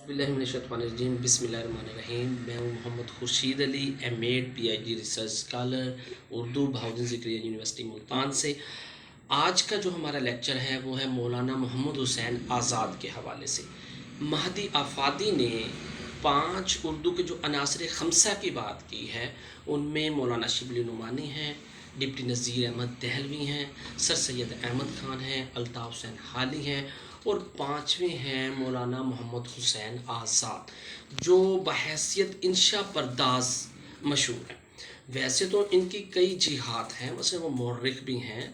باللہ من الشیطان الرجیم، بسم اللہ الرحمن الرحیم۔ میں ہوں Muhammad Khurshid Ali, M Ed P H D research scholar, Urdu Bahauddin Zakariya University Multan سے۔ آج کا جو ہمارا لیکچر ہے وہ ہے مولانا محمد حسین آزاد کے حوالے سے۔ مہدی آفادی نے 5 اردو کے جو عناصر خمسہ کی بات کی ہے، ان میں مولانا شبلی نعمانی ہیں، ڈپٹی نذیر احمد دہلوی ہیں، سر سید احمد خان ہیں، الطاف حسین حالی ہیں، اور 5ویں ہیں مولانا محمد حسین آزاد، جو بحیثیت انشا پرداز مشہور ہیں۔ ویسے تو ان کی کئی جہات ہیں، مثلا وہ مورخ بھی ہیں،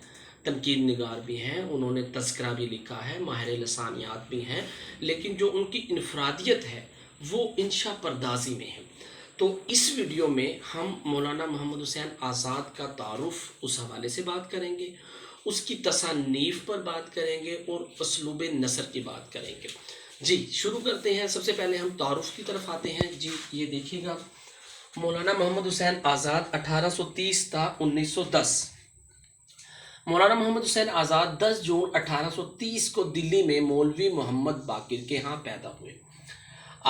تنقید نگار بھی ہیں، انہوں نے تذکرہ بھی لکھا ہے، ماہر لسانیات بھی ہیں، لیکن جو ان کی انفرادیت ہے وہ انشا پردازی میں ہے۔ تو اس ویڈیو میں ہم مولانا محمد حسین آزاد کا تعارف اس حوالے سے بات کریں گے، اس کی تصانیف پر بات کریں گے، اور اسلوب نثر کی بات کریں گے۔ جی شروع کرتے ہیں۔ سب سے پہلے ہم تعارف کی طرف آتے ہیں۔ جی یہ دیکھیے گا، مولانا محمد حسین آزاد 1830 تا 1910۔ مولانا محمد حسین آزاد 10 جون 1830 کو دلی میں مولوی محمد باقر کے ہاں پیدا ہوئے۔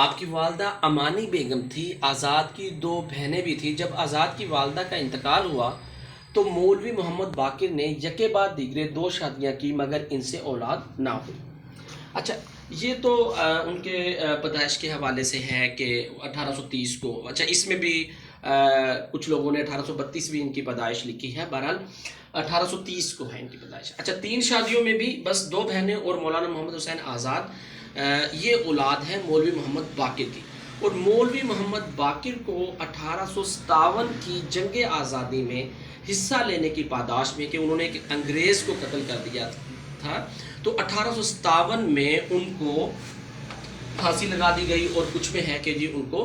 آپ کی والدہ امانی بیگم تھی۔ آزاد کی 2 بہنیں بھی تھیں۔ جب آزاد کی والدہ کا انتقال ہوا تو مولوی محمد باقر نے یکے بعد دیگرے 2 شادیاں کی، مگر ان سے اولاد نہ ہوئی۔ اچھا، یہ تو ان کے پیدائش کے حوالے سے ہے کہ 1830 کو، اچھا اس میں بھی کچھ لوگوں نے 1832 بھی ان کی پیدائش لکھی ہے، بہرحال 1830 کو ہے ان کی پیدائش۔ اچھا 3 شادیوں میں بھی بس 2 بہنیں اور مولانا محمد حسین آزاد، یہ اولاد ہیں مولوی محمد باقر کی۔ اور مولوی محمد باقر کو 1857 کی جنگ آزادی میں حصہ لینے کی پاداش میں، کہ انہوں نے ایک انگریز کو قتل کر دیا تھا، تو 1857 میں ان کو پھانسی لگا دی گئی، اور کچھ میں ہے کہ جی ان کو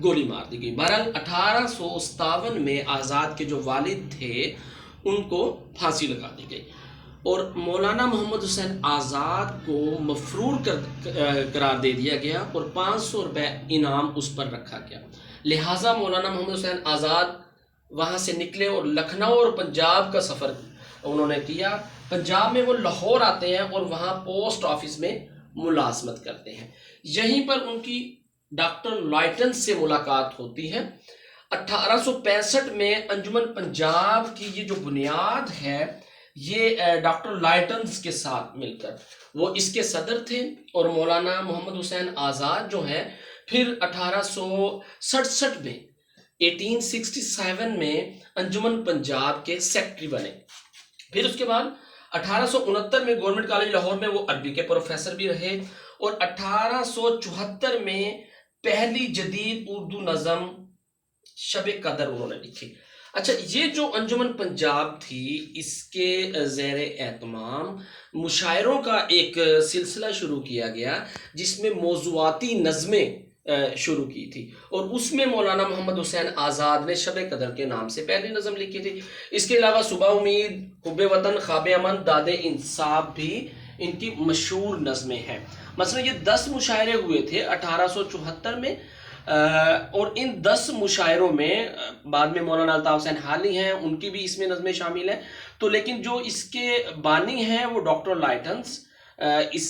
گولی مار دی گئی۔ بہرحال 1857 میں آزاد کے جو والد تھے ان کو پھانسی لگا دی گئی، اور مولانا محمد حسین آزاد کو مفرور قرار دے دیا گیا، اور 500 روپے انعام اس پر رکھا گیا۔ لہٰذا مولانا محمد حسین آزاد وہاں سے نکلے اور لکھنؤ اور پنجاب کا سفر انہوں نے کیا۔ پنجاب میں وہ لاہور آتے ہیں اور وہاں پوسٹ آفس میں ملازمت کرتے ہیں۔ یہیں پر ان کی ڈاکٹر لائٹن سے ملاقات ہوتی ہے۔ 1865 میں انجمن پنجاب کی یہ جو بنیاد ہے، یہ ڈاکٹر لائٹنز کے ساتھ مل کر وہ اس کے صدر تھے، اور مولانا محمد حسین آزاد جو ہیں پھر 1867 میں 1867 میں انجمن پنجاب کے سیکرٹری بنے۔ پھر اس کے بعد 1869 میں گورنمنٹ کالج لاہور میں وہ عربی کے پروفیسر بھی رہے، اور 1874 میں پہلی جدید اردو نظم شب قدر انہوں نے لکھی۔ اچھا، یہ جو انجمن پنجاب تھی، اس کے زیر اہتمام مشاعروں کا ایک سلسلہ شروع کیا گیا، جس میں موضوعاتی نظمیں شروع کی تھی، اور اس میں مولانا محمد حسین آزاد نے شب قدر کے نام سے پہلی نظم لکھی تھی۔ اس کے علاوہ صبح امید، حب وطن، خواب امن، داد انصاف بھی ان کی مشہور نظمیں ہیں۔ مثلا یہ 10 مشاعرے ہوئے تھے 1874 میں، اور ان 10 مشاعروں میں بعد میں مولانا الطاف حسین حالی ہیں، ان کی بھی اس میں نظمیں شامل ہیں۔ تو لیکن جو اس کے بانی ہیں وہ ڈاکٹر لائٹنز، اس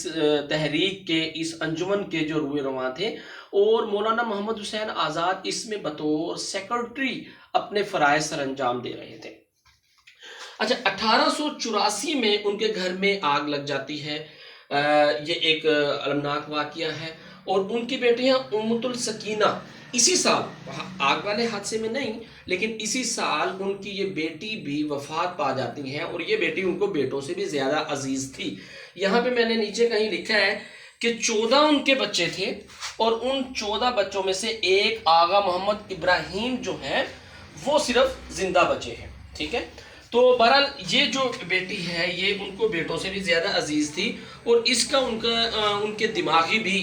تحریک کے، اس انجمن کے جو روح رواں تھے، اور مولانا محمد حسین آزاد اس میں بطور سیکرٹری اپنے فرائض سر انجام دے رہے تھے۔ اچھا 1884 میں ان کے گھر میں آگ لگ جاتی ہے، یہ ایک المناک واقعہ ہے، اور ان کی بیٹیاں امت السکینہ اسی سال، آگ والے حادثے میں نہیں لیکن اسی سال ان کی یہ بیٹی بھی وفات پا جاتی ہیں، اور یہ بیٹی ان کو بیٹوں سے بھی زیادہ عزیز تھی۔ یہاں پہ میں نے نیچے کہیں لکھا ہے کہ 14 ان کے بچے تھے، اور ان 14 بچوں میں سے ایک آغا محمد ابراہیم جو ہیں وہ صرف زندہ بچے ہیں، ٹھیک ہے۔ تو بہرحال یہ جو بیٹی ہے یہ ان کو بیٹوں سے بھی زیادہ عزیز تھی، اور اس کا ان کے دماغی بھی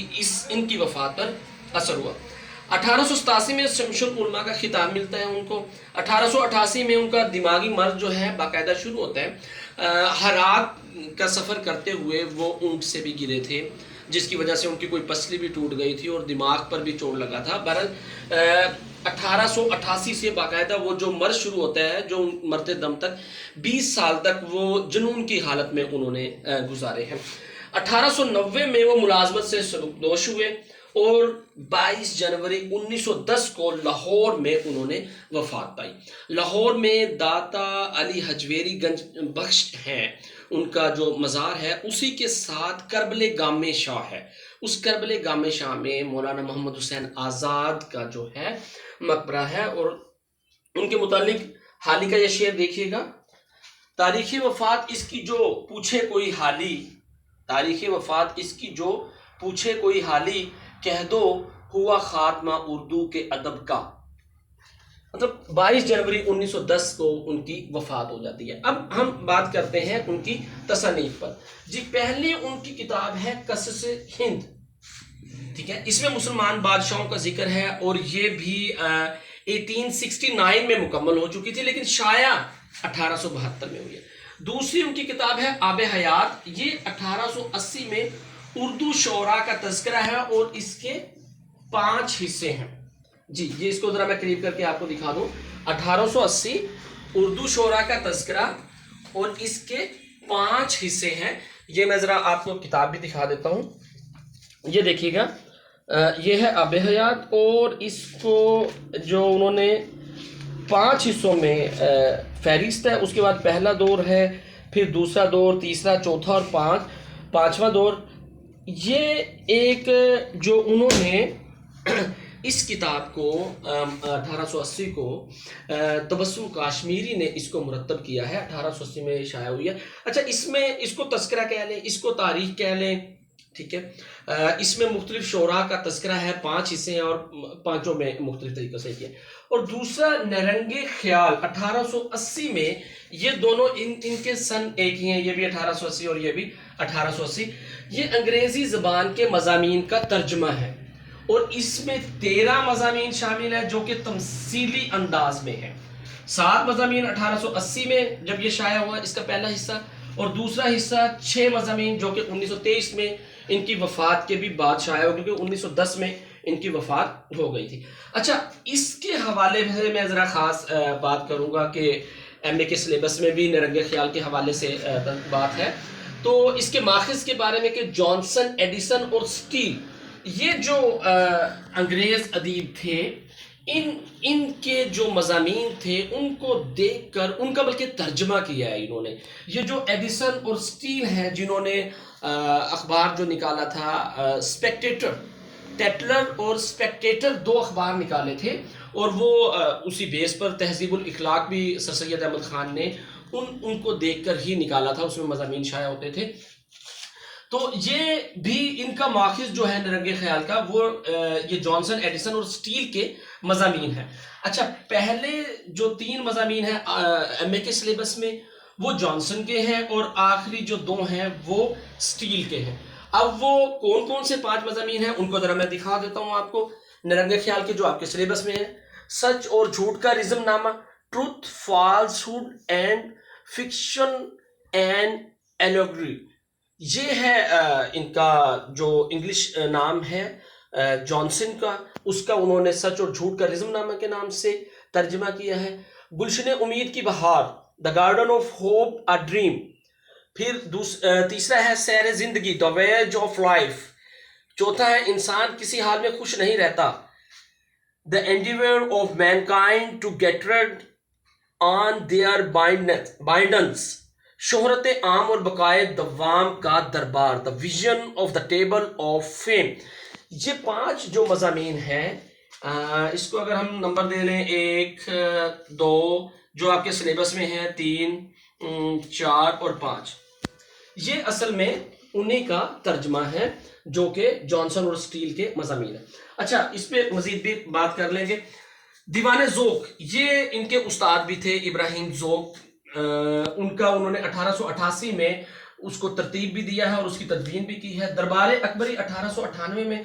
ان کی وفات پر اثر ہوا۔ 1887 میں شمس العلماء کا خطاب ملتا ہے ان کو۔ 1888 میں ان کا دماغی مرض جو ہے باقاعدہ شروع ہوتا ہے۔ ہرات کا سفر کرتے ہوئے وہ اونٹ سے بھی گرے تھے، جس کی وجہ سے ان کی کوئی پسلی بھی ٹوٹ گئی تھی، اور دماغ پر بھی چوٹ لگا تھا۔ بہرحال 1888 سے باقاعدہ وہ جو مرض شروع ہوتا ہے، جو مرتے دم تک 20 سال تک وہ جنون کی حالت میں انہوں نے گزارے ہیں۔ 1890 میں وہ ملازمت سے سبکدوش ہوئے، اور 22 جنوری 1910 کو لاہور میں انہوں نے وفات پائی. لاہور میں داتا علی حجویری گنج بخش ہیں، ان کا جو مزار ہے اسی کے ساتھ کربل گام شاہ ہے. اس کربل گام شاہ میں مولانا محمد حسین آزاد کا جو ہے مقبرہ ہے. اور ان کے متعلق حالی کا یہ شعر دیکھیے گا: تاریخی وفات اس کی جو پوچھے کوئی حالی، تاریخی وفات اس کی جو پوچھے کوئی حالی، کہہ دو ہوا خاتمہ اردو کے ادب کا. مطلب 22 جنوری 1910 کو ان کی وفات ہو جاتی ہے. اب ہم بات کرتے ہیں ان کی تصانیف پر. جی پہلی ان کی کتاب ہے قصص ہند، ٹھیک ہے. اس میں مسلمان بادشاہوں کا ذکر ہے اور یہ بھی 1869 میں مکمل ہو چکی تھی، لیکن شائع 1872 میں ہوئی ہے. دوسری ان کی کتاب ہے آب حیات، یہ 1880 میں اردو شعراء کا تذکرہ ہے اور اس کے 5 حصے ہیں. جی یہ اس کو ذرا میں قریب کر کے آپ کو دکھا دوں. 1880 اردو شعراء کا تذکرہ اور اس کے 5 حصے ہیں. یہ میں ذرا آپ کو کتاب بھی دکھا دیتا ہوں. یہ دیکھیے گا، یہ ہے آب حیات اور اس کو جو انہوں نے 5 حصوں میں فہرست ہے. اس کے بعد پہلا دور ہے، پھر دوسرا دور، تیسرا، چوتھا اور پانچواں دور. یہ ایک جو انہوں نے اس کتاب کو 1880 کو تبسم کاشمیری نے اس کو مرتب کیا ہے، 1880 میں شائع ہوئی ہے. اچھا اس میں اس کو تذکرہ کہہ لیں، اس کو تاریخ کہہ لیں، ٹھیک ہے. اس میں مختلف شعراء کا تذکرہ ہے، 5 حصے ہیں اور 5 میں مختلف طریقوں سے کیا. اور دوسرا نرنگ خیال 1880 میں، یہ دونوں ان کے سن ایک ہی ہیں، یہ بھی 1880 اور یہ بھی 1880. یہ انگریزی زبان کے مضامین کا ترجمہ ہے اور اس میں 13 مضامین شامل ہیں جو کہ تمثیلی انداز میں ہیں. 7 مضامین 1880 میں جب یہ شائع ہوا اس کا پہلا حصہ، اور دوسرا حصہ 6 مضامین جو کہ 1923 میں ان کی وفات کے بھی بعد شائع ہو، کیونکہ 1910 میں ان کی وفات ہو گئی تھی. اچھا اس کے حوالے سے میں ذرا خاص بات کروں گا کہ ایم اے کے سلیبس میں بھی نرنگ خیال کے حوالے سے بات ہے. تو اس کے ماخذ کے بارے میں کہ جانسن، ایڈیسن اور سٹیل، یہ جو انگریز ادیب تھے، ان کے جو مضامین تھے ان کو دیکھ کر ان کا بلکہ ترجمہ کیا ہے انہوں نے. یہ جو ایڈیسن اور سٹیل ہیں جنہوں نے اخبار جو نکالا تھا اسپیکٹیٹر، ٹیٹلر اور اسپیکٹیٹر، 2 اخبار نکالے تھے، اور وہ اسی بیس پر تہذیب الاخلاق بھی سر سید احمد خان نے ان کو دیکھ کر ہی نکالا تھا، اس میں مضامین شائع ہوتے تھے. تو یہ بھی ان کا ماخذ جو ہے نرنگ خیال کا، وہ یہ جانسن، ایڈیسن اور سٹیل کے مضامین ہیں. اچھا پہلے جو 3 مضامین ہیں ایم اے کے سلیبس میں وہ جانسن کے ہیں اور آخری جو 2 ہیں وہ سٹیل کے ہیں. اب وہ کون کون سے 5 مضامین ہیں ان کو ذرا میں دکھا دیتا ہوں آپ کو. نرنگ خیال کے جو آپ کے سلیبس میں ہیں: سچ اور جھوٹ کا رزم نامہ، ٹروتھ، فالسہوڈ اینڈ فکشن اینڈ ایلیگری. یہ ہے ان کا جو انگلش نام ہے جانسن کا، اس کا انہوں نے سچ اور جھوٹ کا رزم نامہ کے نام سے ترجمہ کیا ہے. گلشن امید کی بہار، the garden of hope a dream. پھر تیسرا ہے سیر زندگی، دا ویج آف لائف. چوتھا ہے انسان کسی حال میں خوش نہیں رہتا، the endeavour of mankind to get rid on their blindness. شہرت عام اور بقائے دوام کا دربار، the vision of the table of fame. یہ 5 جو مضامین ہیں، اس کو اگر ہم نمبر دے لیں 1 2 جو آپ کے سلیبس میں ہیں، 3 4 اور 5، یہ اصل میں انہی کا ترجمہ ہے جو کہ جانسن اور سٹیل کے مضامین ہیں. اچھا اس پہ مزید بھی بات کر لیں گے. دیوان ذوق، یہ ان کے استاد بھی تھے ابراہیم ذوق. ان کا انہوں نے 1888 میں اس کو ترتیب بھی دیا ہے اور اس کی تدوین بھی کی ہے. دربار اکبری 1898 میں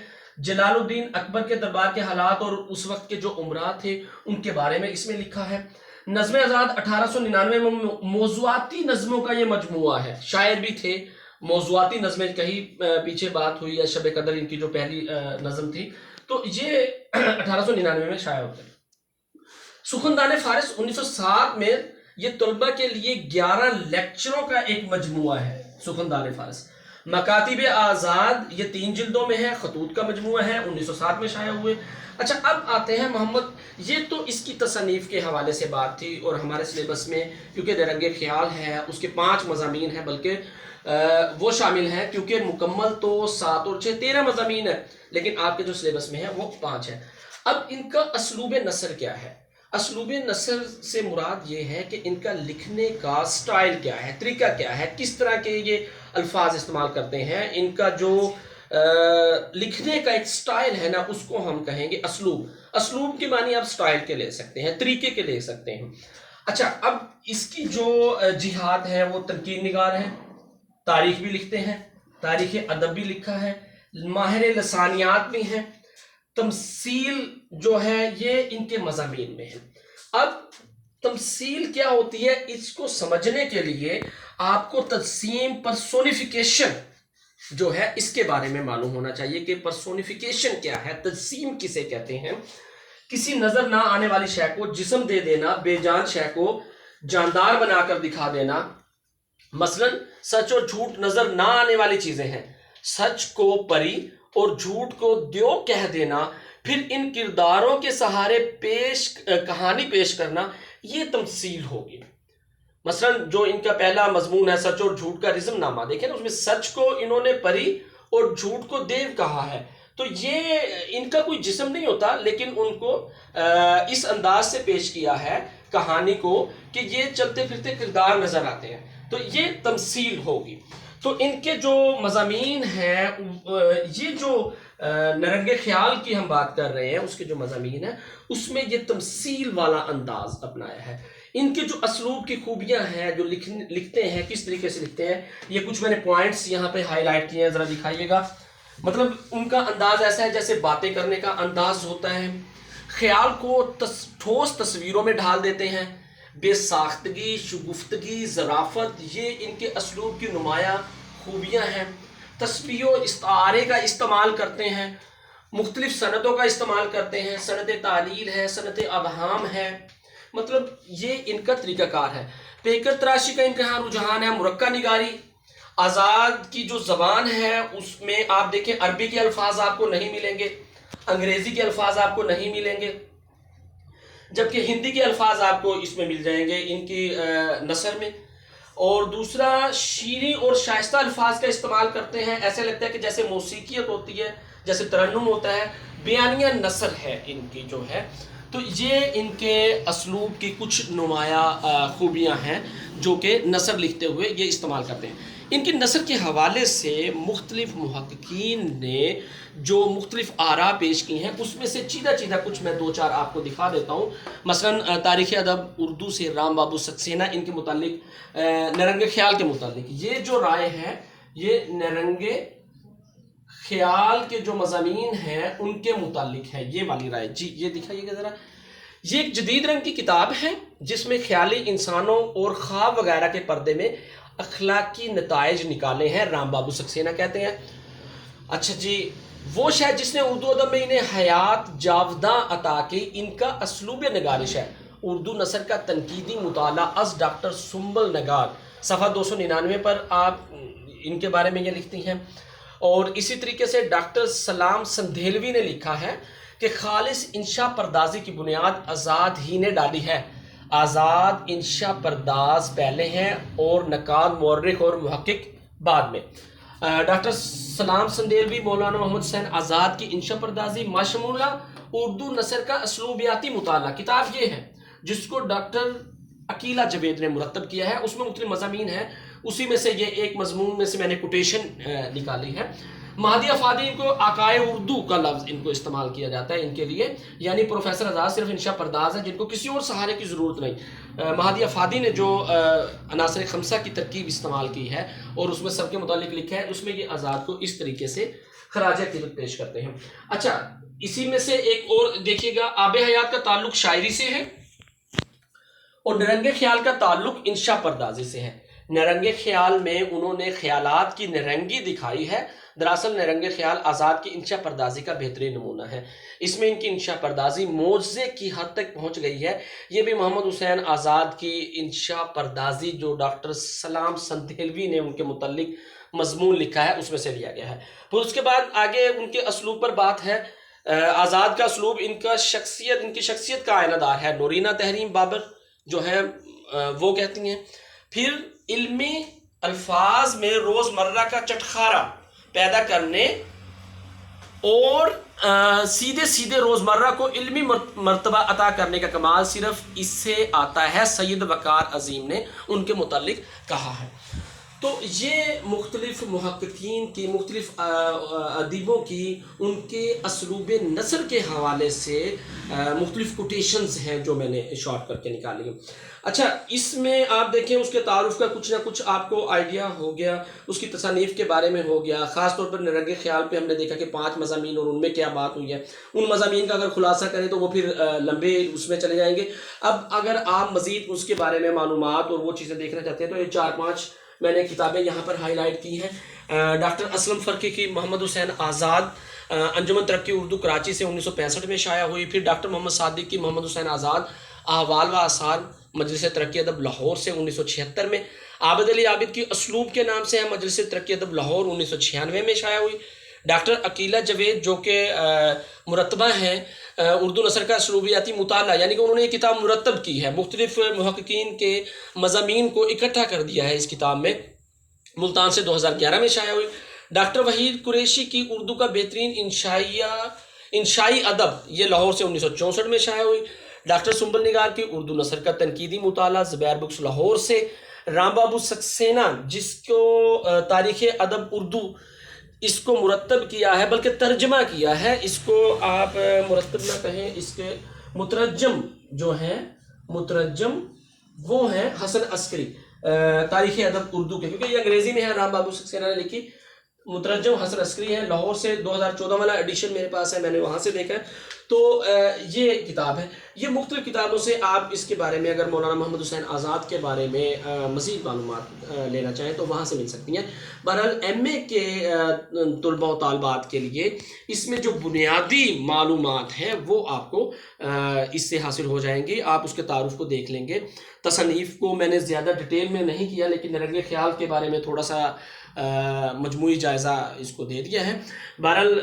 جلال الدین اکبر کے دربار کے حالات اور اس وقت کے جو امراء تھے ان کے بارے میں اس میں لکھا ہے. نظم آزاد 1899 میں موضوعاتی نظموں کا یہ مجموعہ ہے. شاعر بھی تھے، موضوعاتی نظمیں، کہیں پیچھے بات ہوئی ہے شب قدر ان کی جو پہلی نظم تھی، تو یہ 1899 میں شائع ہوتے ہیں. سخندان فارس 1907 میں یہ طلبہ کے لیے 11 لیکچروں کا ایک مجموعہ ہے سخندان فارس. مکاتب آزاد یہ 3 جلدوں میں ہے، خطوط کا مجموعہ ہے، 1907 میں شائع ہوئے۔ اچھا اب آتے ہیں محمد، یہ تو اس کی تصانیف کے حوالے سے بات تھی، اور ہمارے سلیبس میں کیونکہ نرنگ خیال ہے اس کے 5 مضامین ہیں، بلکہ وہ شامل ہیں کیونکہ مکمل تو 7 اور 6 13 مضامین ہیں، لیکن آپ کے جو سلیبس میں ہے وہ 5 ہیں۔ اب ان کا اسلوب نثر کیا ہے؟ اسلوب نثر سے مراد یہ ہے کہ ان کا لکھنے کا سٹائل کیا ہے، طریقہ کیا ہے، کس طرح کے یہ الفاظ استعمال کرتے ہیں، ان کا جو لکھنے کا ایک سٹائل ہے نا، اس کو ہم کہیں گے اسلوب۔ اسلوب کے معنی آپ سٹائل کے لے سکتے ہیں، طریقے کے لے سکتے ہیں۔ اچھا اب اس کی جو جہاد ہے وہ تنقید نگار ہے، تاریخ بھی لکھتے ہیں، تاریخ ادب بھی لکھا ہے، ماہر لسانیات بھی ہیں، تمثیل جو ہے یہ ان کے مضامین میں ہے۔ اب تمثیل کیا ہوتی ہے، اس کو سمجھنے کے لیے آپ کو تجسیم پرسونیفیکیشن جو ہے اس کے بارے میں معلوم ہونا چاہیے کہ پرسونیفیکیشن کیا ہے، تجسیم کسے کہتے ہیں۔ کسی نظر نہ آنے والی شے کو جسم دے دینا، بے جان شے کو جاندار بنا کر دکھا دینا۔ مثلا سچ اور جھوٹ نظر نہ آنے والی چیزیں ہیں، سچ کو پری اور جھوٹ کو دیو کہہ دینا، پھر ان کرداروں کے سہارے کہانی پیش کرنا، یہ تمثیل ہوگی۔ مثلا جو ان کا پہلا مضمون ہے سچ اور جھوٹ کا رزم نامہ، دیکھیں نا، اس میں سچ کو انہوں نے پری اور جھوٹ کو دیو کہا ہے، تو یہ ان کا کوئی جسم نہیں ہوتا، لیکن ان کو اس انداز سے پیش کیا ہے کہانی کو کہ یہ چلتے پھرتے کردار نظر آتے ہیں، تو یہ تمثیل ہوگی۔ تو ان کے جو مضامین ہیں، یہ جو نرنگ خیال کی ہم بات کر رہے ہیں، اس کے جو مضامین ہیں اس میں یہ تمثیل والا انداز اپنایا ہے۔ ان کے جو اسلوب کی خوبیاں ہیں، جو لکھتے ہیں کس طریقے سے لکھتے ہیں، یہ کچھ میں نے پوائنٹس یہاں پہ ہائی لائٹ کیے ہیں، ذرا دکھائیے گا۔ مطلب ان کا انداز ایسا ہے جیسے باتیں کرنے کا انداز ہوتا ہے، خیال کو ٹھوس تصویروں میں ڈھال دیتے ہیں، بے ساختگی، شگفتگی، ظرافت، یہ ان کے اسلوب کی نمایاں خوبیاں ہیں۔ تشبیہ و استعارے کا استعمال کرتے ہیں، مختلف سندوں کا استعمال کرتے ہیں، سند تعلیل ہے، سند ابہام ہے، مطلب یہ ان کا طریقہ کار ہے۔ پیکر تراشی کا امتحان رجحان ہے، مرقع نگاری۔ آزاد کی جو زبان ہے اس میں آپ دیکھیں عربی کے الفاظ آپ کو نہیں ملیں گے، انگریزی کے الفاظ آپ کو نہیں ملیں گے، جبکہ ہندی کے الفاظ آپ کو اس میں مل جائیں گے ان کی نثر میں۔ اور دوسرا شیریں اور شائستہ الفاظ کا استعمال کرتے ہیں، ایسے لگتا ہے کہ جیسے موسیقیت ہوتی ہے، جیسے ترنم ہوتا ہے، بیانیہ نثر ہے ان کی جو ہے۔ تو یہ ان کے اسلوب کی کچھ نمایاں خوبیاں ہیں جو کہ نثر لکھتے ہوئے یہ استعمال کرتے ہیں۔ ان کی نثر کے حوالے سے مختلف محققین نے جو مختلف آراء پیش کی ہیں، اس میں سے چیدہ کچھ میں 2-4 آپ کو دکھا دیتا ہوں۔ مثلا تاریخ ادب اردو سے رام بابو سکسینہ، ان کے متعلق نرنگ خیال کے متعلق یہ جو رائے ہے، یہ نرنگ خیال کے جو مضامین ہیں ان کے متعلق ہے، یہ والی رائے۔ جی یہ دکھائیے گا ذرا۔ یہ ایک جدید رنگ کی کتاب ہے جس میں خیالی انسانوں اور خواب وغیرہ کے پردے میں اخلاقی نتائج نکالے ہیں، رام بابو سکسینہ کہتے ہیں۔ اچھا جی، وہ شاید جس نے اردو ادب میں انہیں حیات جاوداں عطا کی، ان کا اسلوب نگارش ہے، اردو نثر کا تنقیدی مطالعہ از ڈاکٹر سنبل نگار، صفحہ 299 پر آپ ان کے بارے میں یہ لکھتی ہیں۔ اور اسی طریقے سے ڈاکٹر سلام سندھیلوی نے لکھا ہے کہ خالص انشاء پردازی کی بنیاد آزاد ہی نے ڈالی ہے، آزاد انشاء پرداز پہلے ہیں اور نقاد مورخ اور محقق بعد میں۔ ڈاکٹر سلام سندھیلوی مولانا محمد حسین آزاد کی انشاء پردازی ماشمولہ اردو نثر کا اسلوبیاتی مطالعہ، کتاب یہ ہے جس کو ڈاکٹر عقیلہ جوید نے مرتب کیا ہے، اس میں مختلف مضامین ہیں، اسی میں سے یہ ایک مضمون میں سے میں نے کوٹیشن نکالی ہے۔ مہدی افادی کو آقائے اردو کا لفظ ان کو استعمال کیا جاتا ہے ان کے لیے، یعنی پروفیسر آزاد صرف انشاء پرداز ہے جن کو کسی اور سہارے کی ضرورت نہیں۔ مہدی افادی نے جو عناصر خمسہ کی ترکیب استعمال کی ہے اور اس میں سب کے متعلق لکھا ہے، اس میں یہ آزاد کو اس طریقے سے خراج عقیدت پیش کرتے ہیں۔ اچھا اسی میں سے ایک اور دیکھیے گا، آب حیات کا تعلق شاعری سے ہے اور نرنگ خیال کا تعلق انشاء پردازی سے ہے۔ نرنگ خیال میں انہوں نے خیالات کی نرنگی دکھائی ہے، دراصل نرنگ خیال آزاد کی انشاء پردازی کا بہترین نمونہ ہے۔ اس میں ان کی انشاء پردازی معجزے کی حد تک پہنچ گئی ہے۔ یہ بھی محمد حسین آزاد کی انشاء پردازی جو ڈاکٹر سلام سندھیلوی نے ان کے متعلق مضمون لکھا ہے اس میں سے لیا گیا ہے. پھر اس کے بعد آگے ان کے اسلوب پر بات ہے. آزاد کا اسلوب ان کی شخصیت کا آئینہ دار ہے. نورینہ تحریم بابر جو ہے وہ کہتی ہیں. پھر علمی الفاظ میں روزمرہ کا چٹخارا پیدا کرنے اور سیدھے سیدھے روزمرہ کو علمی مرتبہ عطا کرنے کا کمال صرف اس سے آتا ہے، سید وقار عظیم نے ان کے متعلق کہا ہے. تو یہ مختلف محققین کی، مختلف ادیبوں کی ان کے اسلوب نثر کے حوالے سے مختلف کوٹیشنز ہیں جو میں نے شارٹ کر کے نکالی. اچھا، اس میں آپ دیکھیں اس کے تعارف کا کچھ نہ کچھ آپ کو آئیڈیا ہو گیا، اس کی تصانیف کے بارے میں ہو گیا. خاص طور پر نرگ خیال پہ ہم نے دیکھا کہ 5 مضامین اور ان میں کیا بات ہوئی ہے. ان مضامین کا اگر خلاصہ کریں تو وہ پھر لمبے اس میں چلے جائیں گے. اب اگر آپ مزید اس کے بارے میں معلومات اور وہ چیزیں دیکھنا چاہتے ہیں تو یہ 4-5 میں نے کتابیں یہاں پر ہائی لائٹ کی ہیں. ڈاکٹر اسلم فرقی کی محمد حسین آزاد، انجمن ترقی اردو کراچی سے 1965 میں شائع ہوئی. پھر ڈاکٹر محمد صادق کی محمد حسین آزاد، احوال و آثار، مجلس ترقی ادب لاہور سے 1976 میں. عابد علی عابد کی اسلوب کے نام سے ہے، مجلس ترقی ادب لاہور 1996 میں شائع ہوئی. ڈاکٹر عقیلہ جاوید جو کہ مرتبہ ہیں اردو نثر کا اسلوبیاتی مطالعہ، یعنی کہ انہوں نے یہ کتاب مرتب کی ہے، مختلف محققین کے مضامین کو اکٹھا کر دیا ہے اس کتاب میں. ملتان سے 2011 میں شائع ہوئی. ڈاکٹر وحید قریشی کی اردو کا بہترین انشائی ادب، یہ لاہور سے 1964 میں شائع ہوئی. ڈاکٹر سنبل نگار کی اردو نثر کا تنقیدی مطالعہ، زبیر بکس لاہور سے. رام بابو سکسینہ جس کو تاریخ ادب اردو اس کو مرتب کیا ہے، بلکہ ترجمہ کیا ہے، اس کو آپ مرتب نہ کہیں، اس کے مترجم جو ہیں، مترجم وہ ہیں حسن عسکری، تاریخ ادب اردو کے، کیونکہ یہ انگریزی میں ہے، رام بابو سکسینہ نے لکھی. مترجم حسن عسکری ہے، لاہور سے 2014 والا ایڈیشن میرے پاس ہے، میں نے وہاں سے دیکھا ہے. تو یہ کتاب ہے. یہ مختلف کتابوں سے آپ اس کے بارے میں اگر مولانا محمد حسین آزاد کے بارے میں مزید معلومات لینا چاہیں تو وہاں سے مل سکتی ہیں. بہرحال ایم اے کے طلباء و طالبات کے لیے اس میں جو بنیادی معلومات ہیں وہ آپ کو اس سے حاصل ہو جائیں گی. آپ اس کے تعارف کو دیکھ لیں گے. تصانیف کو میں نے زیادہ ڈیٹیل میں نہیں کیا، لیکن نرگ خیال کے بارے میں تھوڑا سا مجموعی جائزہ اس کو دے دیا ہے. بہرحال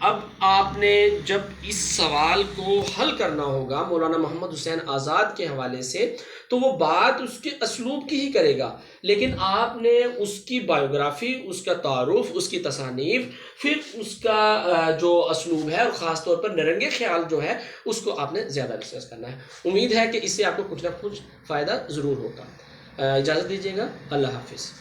اب آپ نے جب اس سوال کو حل کرنا ہوگا مولانا محمد حسین آزاد کے حوالے سے تو وہ بات اس کے اسلوب کی ہی کرے گا، لیکن آپ نے اس کی بایوگرافی، اس کا تعارف، اس کی تصانیف، پھر اس کا جو اسلوب ہے اور خاص طور پر نرنگ خیال جو ہے اس کو آپ نے زیادہ ڈسکس کرنا ہے. امید ہے کہ اس سے آپ کو کچھ نہ کچھ فائدہ ضرور ہوگا. اجازت دیجیے گا. اللہ حافظ.